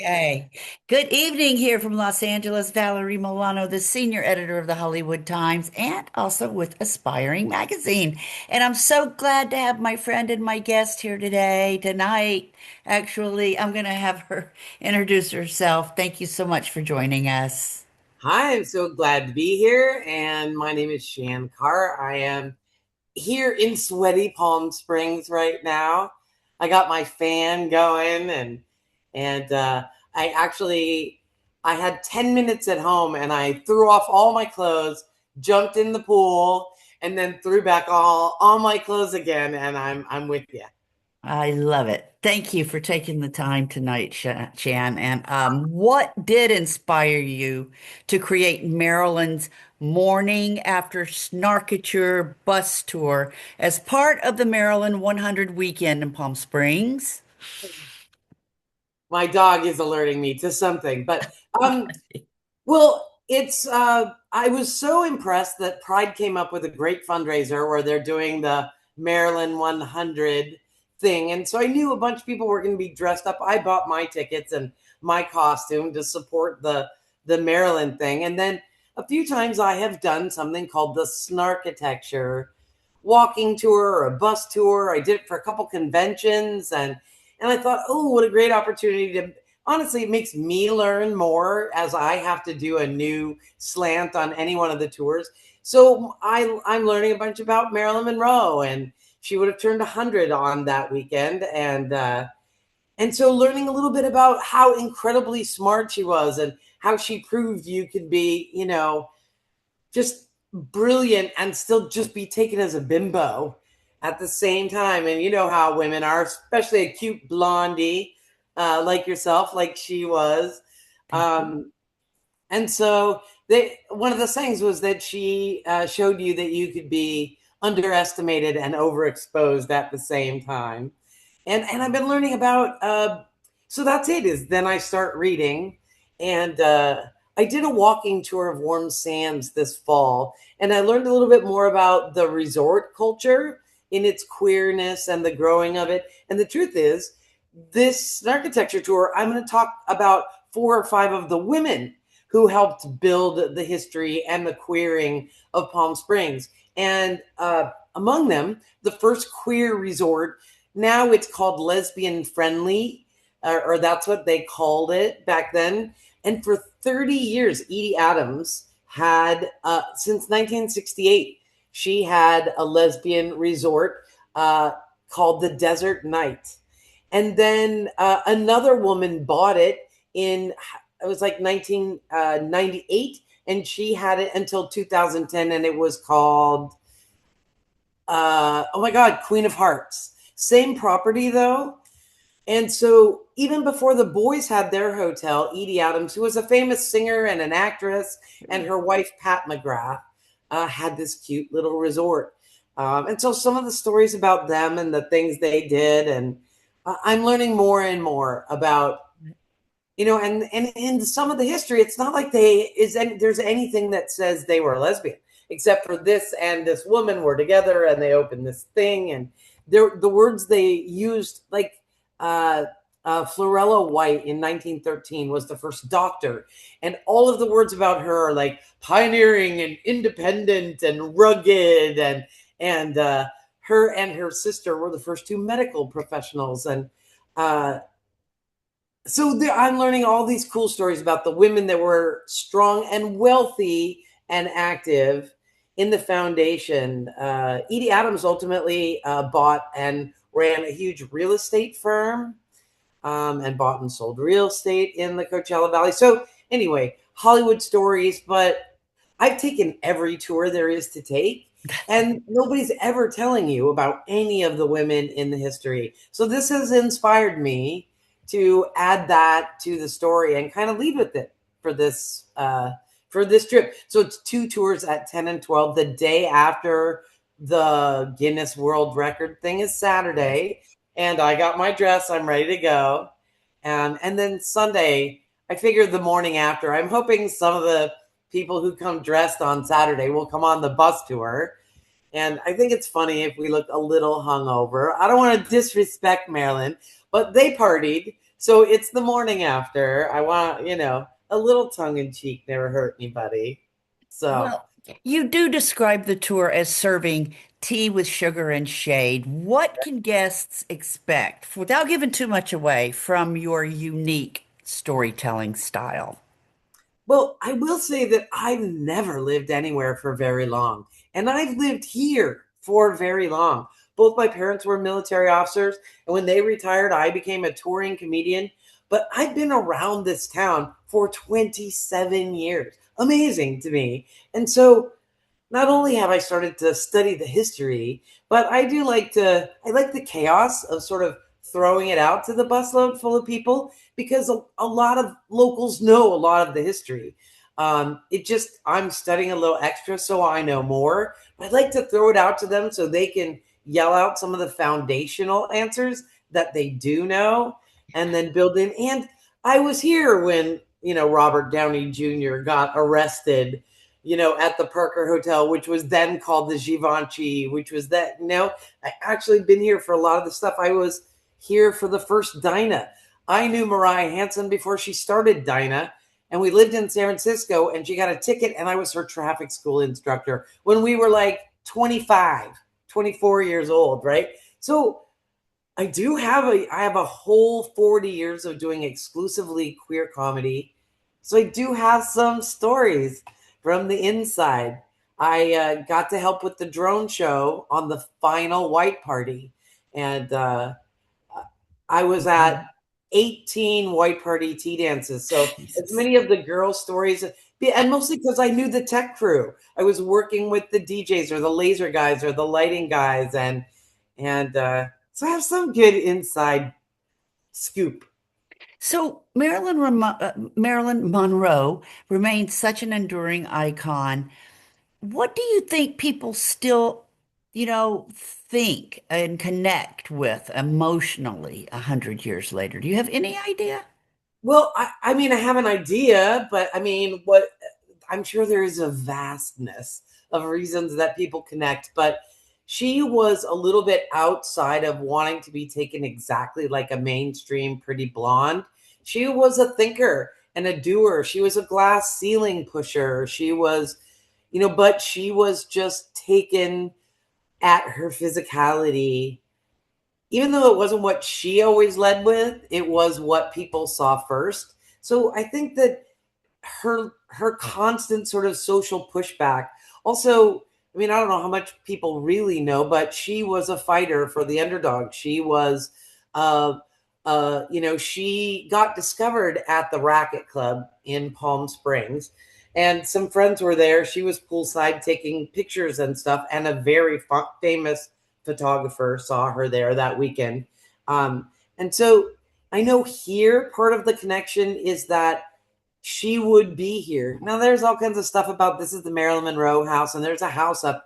Okay. Good evening here from Los Angeles, Valerie Milano, the senior editor of the Hollywood Times and also with Aspiring Magazine. And I'm so glad to have my friend and my guest here tonight. Actually, I'm going to have her introduce herself. Thank you so much for joining us. Hi, I'm so glad to be here. And my name is Shann Carr. I am here in sweaty Palm Springs right now. I got my fan going and I had 10 minutes at home and I threw off all my clothes, jumped in the pool, and then threw back all my clothes again. And I'm with you. I love it. Thank you for taking the time tonight, Chan. And what did inspire you to create Marilyn's Morning After Snarkiture bus tour as part of the Maryland 100 weekend in Palm Springs? My dog is alerting me to something, but well, it's I was so impressed that Pride came up with a great fundraiser where they're doing the Maryland 100 thing. And so I knew a bunch of people were going to be dressed up. I bought my tickets and my costume to support the Maryland thing. And then a few times I have done something called the SNARKITECTURE walking tour or a bus tour. I did it for a couple conventions and I thought, "Oh, what a great opportunity to honestly, it makes me learn more as I have to do a new slant on any one of the tours." So I'm learning a bunch about Marilyn Monroe, and she would have turned 100 on that weekend, and so learning a little bit about how incredibly smart she was and how she proved you could be, just brilliant and still just be taken as a bimbo at the same time. And you know how women are, especially a cute blondie like yourself, like she was. Thank you. And so one of the things was that she showed you that you could be underestimated and overexposed at the same time. And I've been learning about. So that's it. Is then I start reading, and I did a walking tour of Warm Sands this fall, and I learned a little bit more about the resort culture in its queerness and the growing of it. And the truth is, this architecture tour, I'm going to talk about 4 or 5 of the women who helped build the history and the queering of Palm Springs. And among them, the first queer resort, now it's called lesbian-friendly, or that's what they called it back then. And for 30 years, Edie Adams had, since 1968, she had a lesbian resort called the Desert Night. And then another woman bought it in, it was like 1998, and she had it until 2010, and it was called, oh my God, Queen of Hearts. Same property though. And so even before the boys had their hotel, Edie Adams, who was a famous singer and an actress, and her wife, Pat McGrath, had this cute little resort. And so some of the stories about them and the things they did, and I'm learning more and more about, and in some of the history, it's not like there's anything that says they were lesbian, except for this and this woman were together and they opened this thing, and the words they used, like uh, Florella White in 1913 was the first doctor, and all of the words about her are like pioneering and independent and rugged, and her and her sister were the first 2 medical professionals, and uh, so I'm learning all these cool stories about the women that were strong and wealthy and active in the foundation. Edie Adams ultimately bought and ran a huge real estate firm, and bought and sold real estate in the Coachella Valley. So anyway, Hollywood stories, but I've taken every tour there is to take, and nobody's ever telling you about any of the women in the history. So this has inspired me to add that to the story and kind of lead with it for this trip. So it's 2 tours at 10 and 12. The day after the Guinness World Record thing is Saturday, and I got my dress. I'm ready to go. And then Sunday, I figured the morning after, I'm hoping some of the people who come dressed on Saturday will come on the bus tour. And I think it's funny if we look a little hungover. I don't want to disrespect Maryland, but they partied. So it's the morning after. I want, a little tongue in cheek never hurt anybody. So, Well, you do describe the tour as serving tea with sugar and shade. What can guests expect, without giving too much away, from your unique storytelling style? well, I will say that I've never lived anywhere for very long, and I've lived here for very long. Both my parents were military officers, and when they retired, I became a touring comedian. But I've been around this town for 27 years. Amazing to me. And so not only have I started to study the history, but I like the chaos of sort of throwing it out to the busload full of people because a lot of locals know a lot of the history. I'm studying a little extra so I know more. But I'd like to throw it out to them so they can yell out some of the foundational answers that they do know and then build in. And I was here when, Robert Downey Jr. got arrested, at the Parker Hotel, which was then called the Givenchy, which was that, I actually been here for a lot of the stuff. I was here for the first Dinah. I knew Mariah Hansen before she started Dinah, and we lived in San Francisco, and she got a ticket, and I was her traffic school instructor when we were like 25, 24 years old, right? So I have a whole 40 years of doing exclusively queer comedy. So I do have some stories from the inside. I got to help with the drone show on the final white party. And I was at 18 white party tea dances. So as Jesus. many of the girl stories, and mostly because I knew the tech crew. I was working with the DJs or the laser guys or the lighting guys, and so I have some good inside scoop. So Marilyn Monroe remains such an enduring icon. What do you think people still, think and connect with emotionally 100 years later? Do you have any idea? Well, I mean, I have an idea, but I mean, what I'm sure there is a vastness of reasons that people connect, but she was a little bit outside of wanting to be taken exactly like a mainstream pretty blonde. She was a thinker and a doer. She was a glass ceiling pusher. She was, but she was just taken at her physicality. Even though it wasn't what she always led with, it was what people saw first. So I think that her constant sort of social pushback. Also, I mean, I don't know how much people really know, but she was a fighter for the underdog. She was, she got discovered at the Racket Club in Palm Springs, and some friends were there. She was poolside taking pictures and stuff, and a very famous photographer saw her there that weekend. And so I know here part of the connection is that she would be here. Now, there's all kinds of stuff about this is the Marilyn Monroe house, and there's a house up,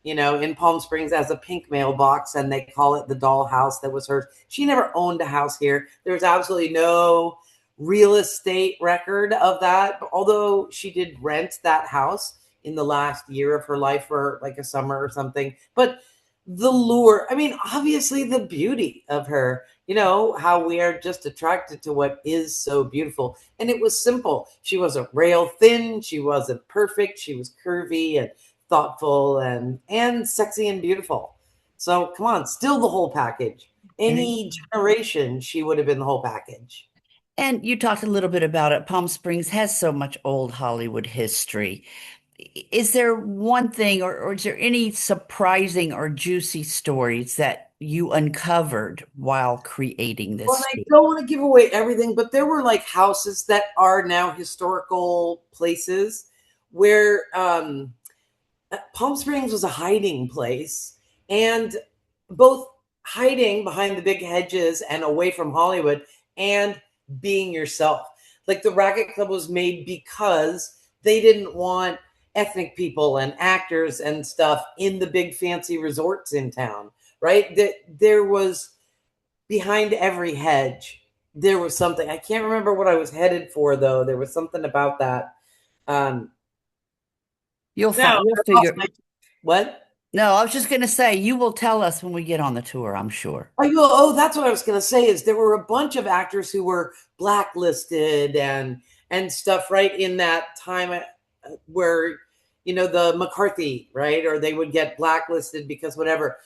in Palm Springs as a pink mailbox, and they call it the doll house that was hers. She never owned a house here. There's absolutely no real estate record of that, although she did rent that house in the last year of her life for like a summer or something. But the lure, I mean, obviously the beauty of her, how we are just attracted to what is so beautiful. And it was simple. She wasn't rail thin, she wasn't perfect, she was curvy and thoughtful and sexy and beautiful. So come on, still the whole package. Any generation, she would have been the whole package. And you talked a little bit about it. Palm Springs has so much old Hollywood history. Is there one thing, or is there any surprising or juicy stories that you uncovered while creating Well, this I tour? don't want to give away everything, but there were like houses that are now historical places where Palm Springs was a hiding place, and both hiding behind the big hedges and away from Hollywood and being yourself. Like the Racket Club was made because they didn't want ethnic people and actors and stuff in the big fancy resorts in town, right? That there was behind every hedge, there was something. I can't remember what I was headed for though. There was something about that. Um, You'll now find, you'll I lost figure, my what? No, I was just going to say, you will tell us when we get on the tour, I'm sure. That's what I was going to say. Is there were a bunch of actors who were blacklisted and stuff, right in that time where the McCarthy, right, or they would get blacklisted because whatever.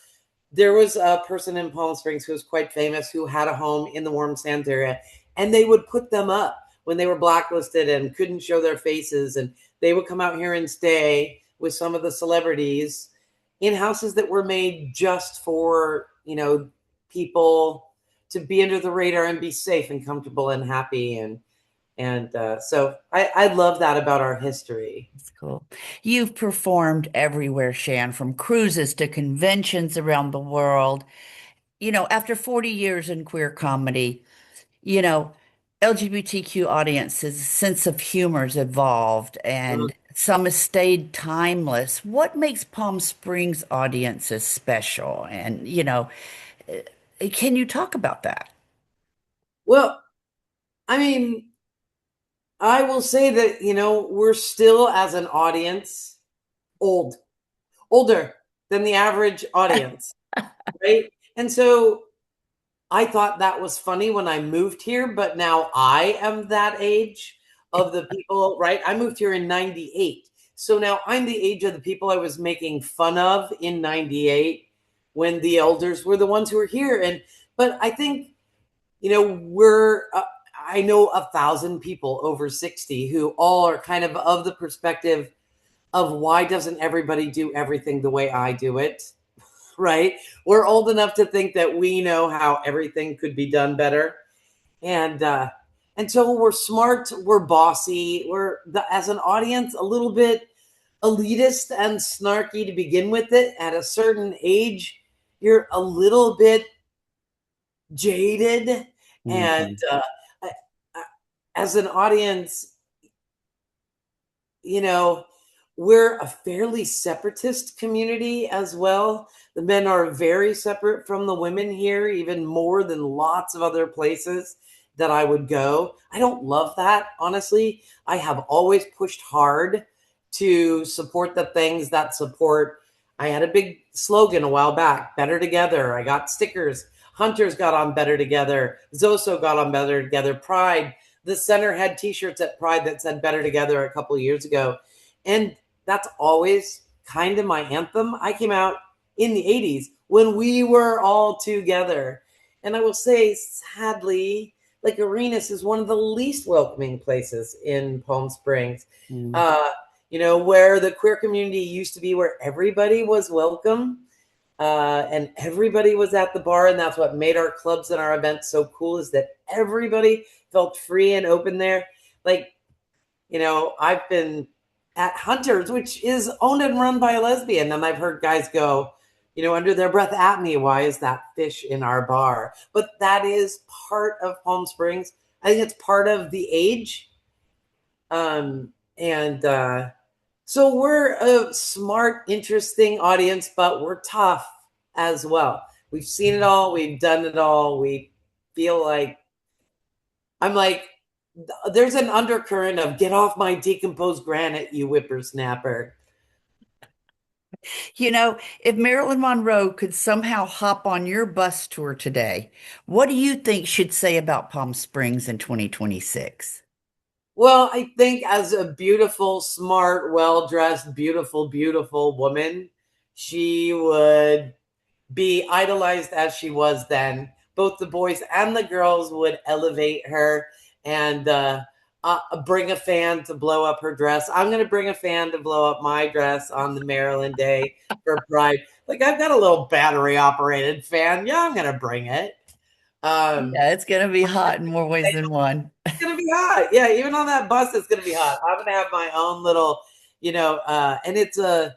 There was a person in Palm Springs who was quite famous who had a home in the Warm Sands area, and they would put them up when they were blacklisted and couldn't show their faces, and they would come out here and stay with some of the celebrities in houses that were made just for people to be under the radar and be safe and comfortable and happy, so I love that about our history. That's cool. You've performed everywhere, Shan, from cruises to conventions around the world. After 40 years in queer comedy, you know, LGBTQ audiences' sense of humor has evolved and some has stayed timeless. What makes Palm Springs audiences special? And, can you talk about that? Well, I mean, I will say that, we're still as an audience old, older than the average audience, right? And so I thought that was funny when I moved here, but now I am that age of the people, right? I moved here in 98. So now I'm the age of the people I was making fun of in 98 when the elders were the ones who were here. But I think, I know 1,000 people over 60 who all are kind of the perspective of why doesn't everybody do everything the way I do it? Right? We're old enough to think that we know how everything could be done better. And so we're smart, we're bossy, as an audience a little bit elitist and snarky to begin with. It at a certain age, you're a little bit jaded, and Mhm. I- as an audience, you know, we're a fairly separatist community as well. The men are very separate from the women here, even more than lots of other places that I would go. I don't love that, honestly. I have always pushed hard to support the things that support. I had a big slogan a while back, better together. I got stickers. Hunters got on better together. Zoso got on better together. Pride. The center had t-shirts at Pride that said better together a couple of years ago. And that's always kind of my anthem. I came out in the 80s when we were all together. And I will say, sadly, like Arenas is one of the least welcoming places in Palm Springs. Mm. Uh, where the queer community used to be, where everybody was welcome and everybody was at the bar. And that's what made our clubs and our events so cool, is that everybody felt free and open there. Like, I've been at Hunters, which is owned and run by a lesbian, and I've heard guys go, under their breath at me, why is that fish in our bar? But that is part of Palm Springs. I think it's part of the age. And So we're a smart, interesting audience, but we're tough as well. We've seen it all, we've done it all. We feel like I'm like, there's an undercurrent of get off my decomposed granite, you whippersnapper. If Marilyn Monroe could somehow hop on your bus tour today, what do you think she'd say about Palm Springs in 2026? Well, I think as a beautiful, smart, well dressed, beautiful, beautiful woman, she would be idolized as she was then. Both the boys and the girls would elevate her and bring a fan to blow up her dress. I'm going to bring a fan to blow up my dress on the Maryland Day for Pride. Like, I've got a little battery operated fan. Yeah, I'm going to bring it. Um, Yeah, it's going to be hot in more ways than one. it's going to be hot. Yeah, even on that bus, it's going to be hot. I'm going to have my own little, and it's a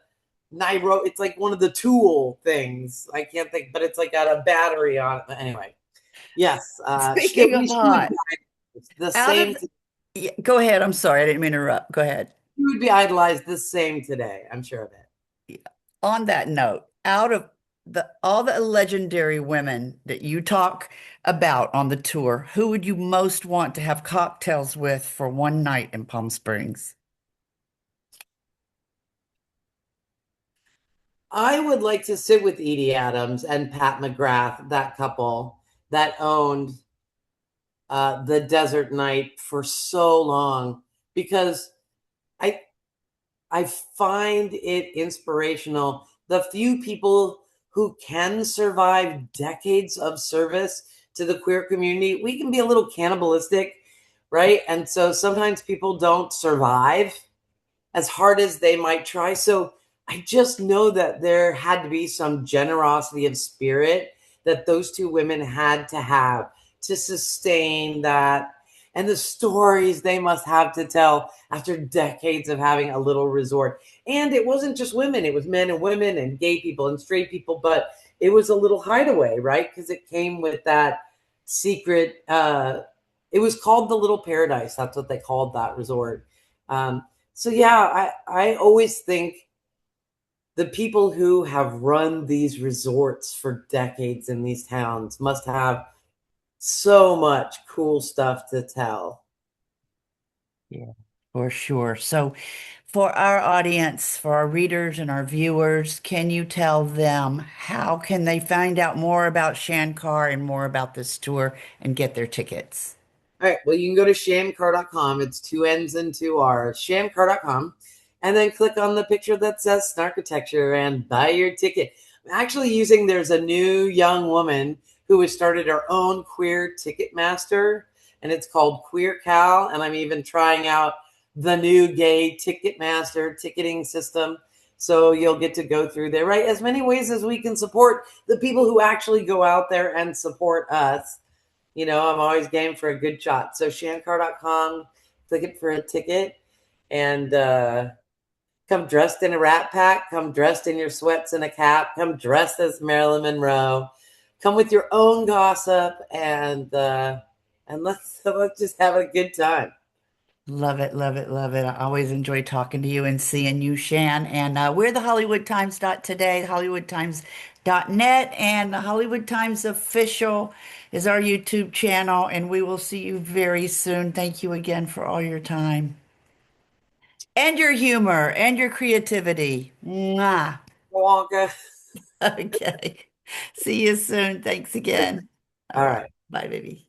Nairo. It's like one of the tool things. I can't think, but it's like got a battery on it. Anyway, yes, Speaking of she would hot, be the out same. of, yeah, go ahead. I'm sorry. I didn't mean to interrupt. Go ahead. She would be idolized the same today. I'm sure of it. Yeah. On that note, out of all the legendary women that you talk about on the tour, who would you most want to have cocktails with for one night in Palm Springs? I would like to sit with Edie Adams and Pat McGrath, that couple that owned the Desert Night for so long, because I I find it inspirational. The few people who can survive decades of service to the queer community, we can be a little cannibalistic, right? And so sometimes people don't survive as hard as they might try. So I just know that there had to be some generosity of spirit that those two women had to have to sustain that, and the stories they must have to tell after decades of having a little resort. And it wasn't just women, it was men and women and gay people and straight people, but it was a little hideaway, right? Because it came with that secret, it was called the Little Paradise. That's what they called that resort. So yeah, I always think the people who have run these resorts for decades in these towns must have so much cool stuff to tell. Yeah, for sure. So, for our audience, for our readers and our viewers, can you tell them how can they find out more about Shann Carr and more about this tour and get their tickets? All right. Well, you can go to shancar.com. It's two N's and two R's. Shancar.com. And then click on the picture that says SNARKITECTURE and buy your ticket. I'm actually using, there's a new young woman who has started her own queer ticket master, and it's called Queer Cal. And I'm even trying out the new gay Ticketmaster ticketing system. So you'll get to go through there, right? As many ways as we can support the people who actually go out there and support us. I'm always game for a good shot. So shancar.com, click it for a ticket, and come dressed in a rat pack, come dressed in your sweats and a cap, come dressed as Marilyn Monroe, come with your own gossip, and let's just have a good time. Love it, love it, love it. I always enjoy talking to you and seeing you, Shan. And we're the Hollywood Times today, hollywoodtimes.net, and the Hollywood Times Official is our YouTube channel. And we will see you very soon. Thank you again for all your time and your humor and your creativity. Mwah. Wonka. Okay. See you soon. Thanks again. All All right. right. Bye, baby.